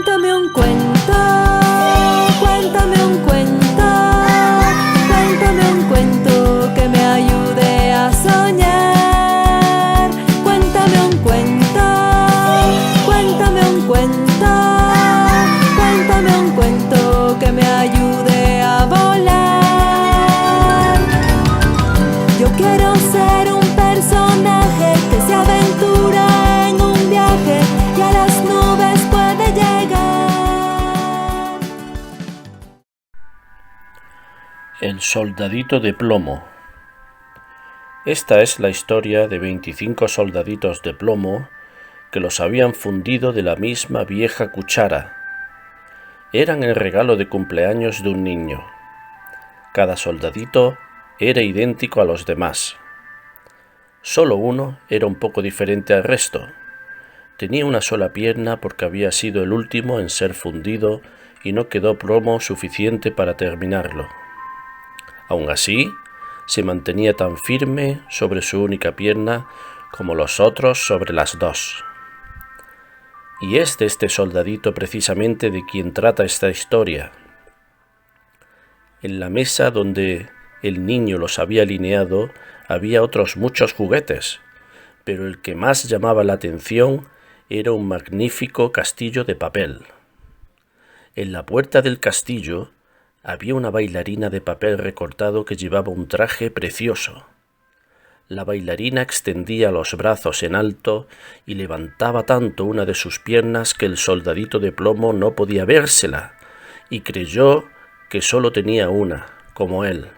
Cuéntame un cuento, cuéntame un cuento, cuéntame un cuento que me ayude a soñar. Cuéntame un cuento, cuéntame un cuento, cuéntame un cuento que me ayude a volar. Yo quiero ser un personaje que se aventura en un viaje y a las nubes puede llegar. El soldadito de plomo. Esta es la historia de 25 soldaditos de plomo que los habían fundido de la misma vieja cuchara. Eran el regalo de cumpleaños de un niño. Cada soldadito era idéntico a los demás. Solo uno era un poco diferente al resto. Tenía una sola pierna porque había sido el último en ser fundido y no quedó plomo suficiente para terminarlo. Aun así, se mantenía tan firme sobre su única pierna como los otros sobre las dos. Y es de este soldadito precisamente de quien trata esta historia. En la mesa donde el niño los había alineado había otros muchos juguetes, pero el que más llamaba la atención era un magnífico castillo de papel. En la puerta del castillo había una bailarina de papel recortado que llevaba un traje precioso. La bailarina extendía los brazos en alto y levantaba tanto una de sus piernas que el soldadito de plomo no podía vérsela y creyó que solo tenía una, como él.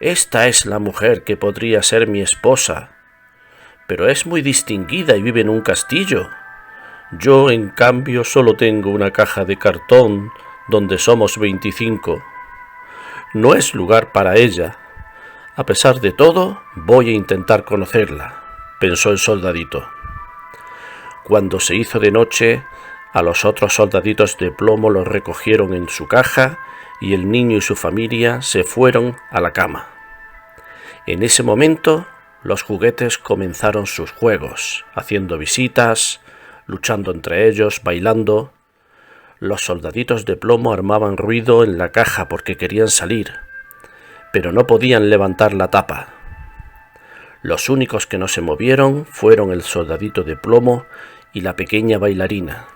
Esta es la mujer que podría ser mi esposa, pero es muy distinguida y vive en un castillo. Yo, en cambio, solo tengo una caja de cartón donde somos 25. No es lugar para ella. A pesar de todo, voy a intentar conocerla, pensó el soldadito. Cuando se hizo de noche, a los otros soldaditos de plomo los recogieron en su caja y el niño y su familia se fueron a la cama. En ese momento, los juguetes comenzaron sus juegos, haciendo visitas, luchando entre ellos, bailando. Los soldaditos de plomo armaban ruido en la caja porque querían salir, pero no podían levantar la tapa. Los únicos que no se movieron fueron el soldadito de plomo y la pequeña bailarina.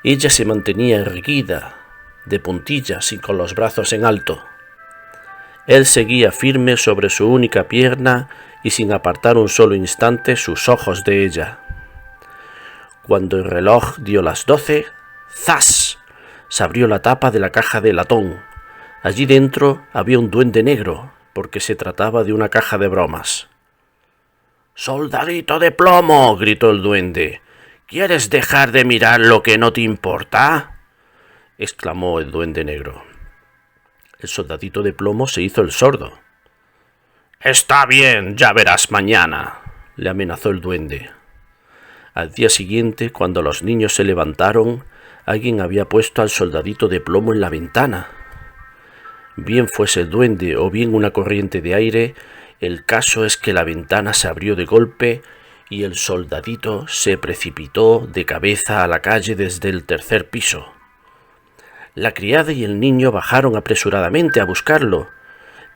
Ella se mantenía erguida, de puntillas y con los brazos en alto. Él seguía firme sobre su única pierna y sin apartar un solo instante sus ojos de ella. Cuando el reloj dio las 12, ¡zas!, se abrió la tapa de la caja de latón. Allí dentro había un duende negro, porque se trataba de una caja de bromas. «¡Soldadito de plomo!», gritó el duende. «¿Quieres dejar de mirar lo que no te importa?», exclamó el duende negro. El soldadito de plomo se hizo el sordo. «Está bien, ya verás mañana», le amenazó el duende. Al día siguiente, cuando los niños se levantaron, alguien había puesto al soldadito de plomo en la ventana. Bien fuese el duende o bien una corriente de aire, el caso es que la ventana se abrió de golpe y el soldadito se precipitó de cabeza a la calle desde el 3er piso. La criada y el niño bajaron apresuradamente a buscarlo,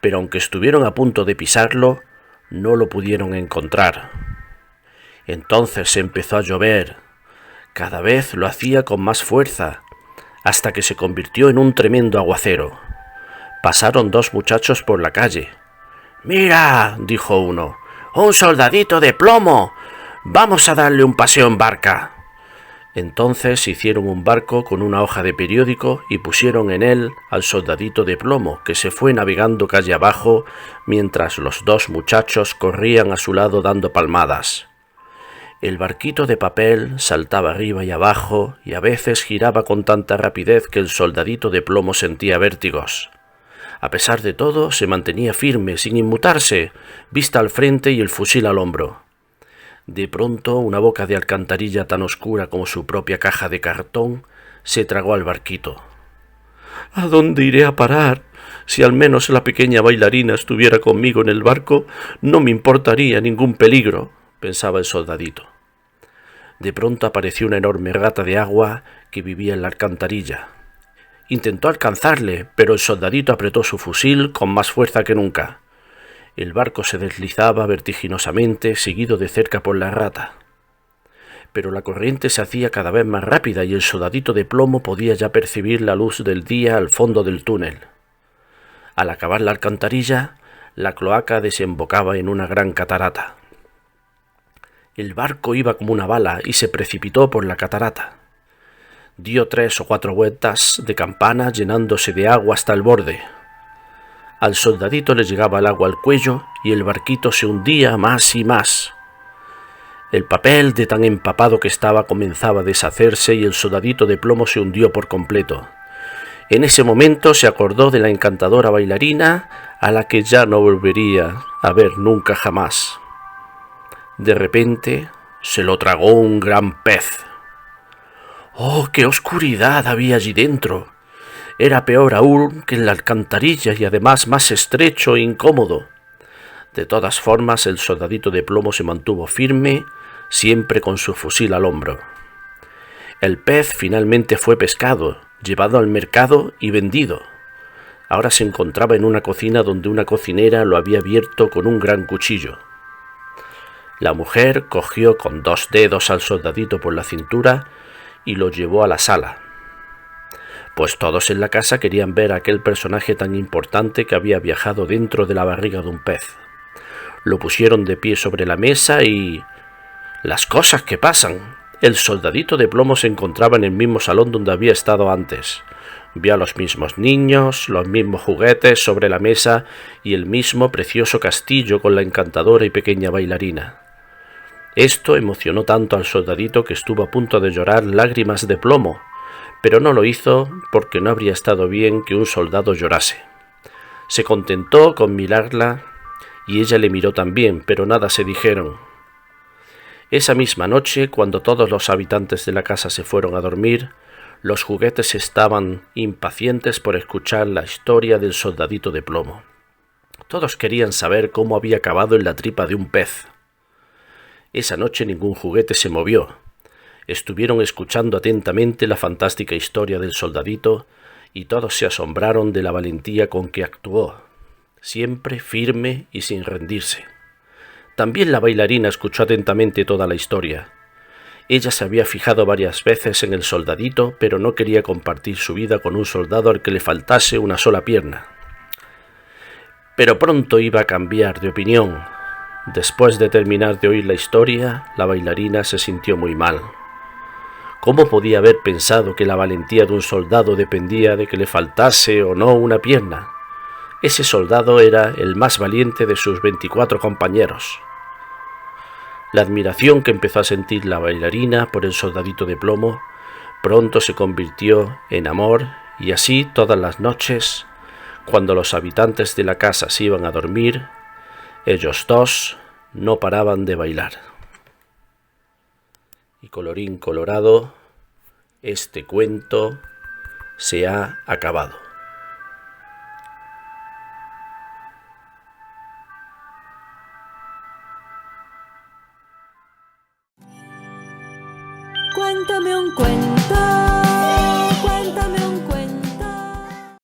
pero aunque estuvieron a punto de pisarlo, no lo pudieron encontrar. Entonces empezó a llover. Cada vez lo hacía con más fuerza, hasta que se convirtió en un tremendo aguacero. Pasaron 2 muchachos por la calle. «¡Mira!», dijo uno, «¡un soldadito de plomo! ¡Vamos a darle un paseo en barca!». Entonces hicieron un barco con una hoja de periódico y pusieron en él al soldadito de plomo, que se fue navegando calle abajo mientras los 2 muchachos corrían a su lado dando palmadas. El barquito de papel saltaba arriba y abajo y a veces giraba con tanta rapidez que el soldadito de plomo sentía vértigos. A pesar de todo, se mantenía firme, sin inmutarse, vista al frente y el fusil al hombro. De pronto, una boca de alcantarilla tan oscura como su propia caja de cartón se tragó al barquito. «¿A dónde iré a parar? Si al menos la pequeña bailarina estuviera conmigo en el barco, no me importaría ningún peligro», pensaba el soldadito. De pronto apareció una enorme rata de agua que vivía en la alcantarilla. Intentó alcanzarle, pero el soldadito apretó su fusil con más fuerza que nunca. El barco se deslizaba vertiginosamente, seguido de cerca por la rata. Pero la corriente se hacía cada vez más rápida y el soldadito de plomo podía ya percibir la luz del día al fondo del túnel. Al acabar la alcantarilla, la cloaca desembocaba en una gran catarata. El barco iba como una bala y se precipitó por la catarata. Dio 3 o 4 vueltas de campana llenándose de agua hasta el borde. Al soldadito le llegaba el agua al cuello y el barquito se hundía más y más. El papel, de tan empapado que estaba, comenzaba a deshacerse y el soldadito de plomo se hundió por completo. En ese momento se acordó de la encantadora bailarina, a la que ya no volvería a ver nunca jamás. De repente se lo tragó un gran pez. ¡Oh, qué oscuridad había allí dentro! Era peor aún que en la alcantarilla y además más estrecho e incómodo. De todas formas, el soldadito de plomo se mantuvo firme, siempre con su fusil al hombro. El pez finalmente fue pescado, llevado al mercado y vendido. Ahora se encontraba en una cocina donde una cocinera lo había abierto con un gran cuchillo. La mujer cogió con 2 dedos al soldadito por la cintura y lo llevó a la sala, pues todos en la casa querían ver a aquel personaje tan importante que había viajado dentro de la barriga de un pez. Lo pusieron de pie sobre la mesa y... ¡las cosas que pasan! El soldadito de plomo se encontraba en el mismo salón donde había estado antes. Vio a los mismos niños, los mismos juguetes sobre la mesa y el mismo precioso castillo con la encantadora y pequeña bailarina. Esto emocionó tanto al soldadito que estuvo a punto de llorar lágrimas de plomo, pero no lo hizo porque no habría estado bien que un soldado llorase. Se contentó con mirarla y ella le miró también, pero nada se dijeron. Esa misma noche, cuando todos los habitantes de la casa se fueron a dormir, los juguetes estaban impacientes por escuchar la historia del soldadito de plomo. Todos querían saber cómo había acabado en la tripa de un pez. Esa noche ningún juguete se movió. Estuvieron escuchando atentamente la fantástica historia del soldadito y todos se asombraron de la valentía con que actuó, siempre firme y sin rendirse. También la bailarina escuchó atentamente toda la historia. Ella se había fijado varias veces en el soldadito, pero no quería compartir su vida con un soldado al que le faltase una sola pierna. Pero pronto iba a cambiar de opinión. Después de terminar de oír la historia, la bailarina se sintió muy mal. ¿Cómo podía haber pensado que la valentía de un soldado dependía de que le faltase o no una pierna? Ese soldado era el más valiente de sus 24 compañeros. La admiración que empezó a sentir la bailarina por el soldadito de plomo pronto se convirtió en amor y así todas las noches, cuando los habitantes de la casa se iban a dormir, ellos dos no paraban de bailar. Y colorín colorado, este cuento se ha acabado. Cuéntame un cuento.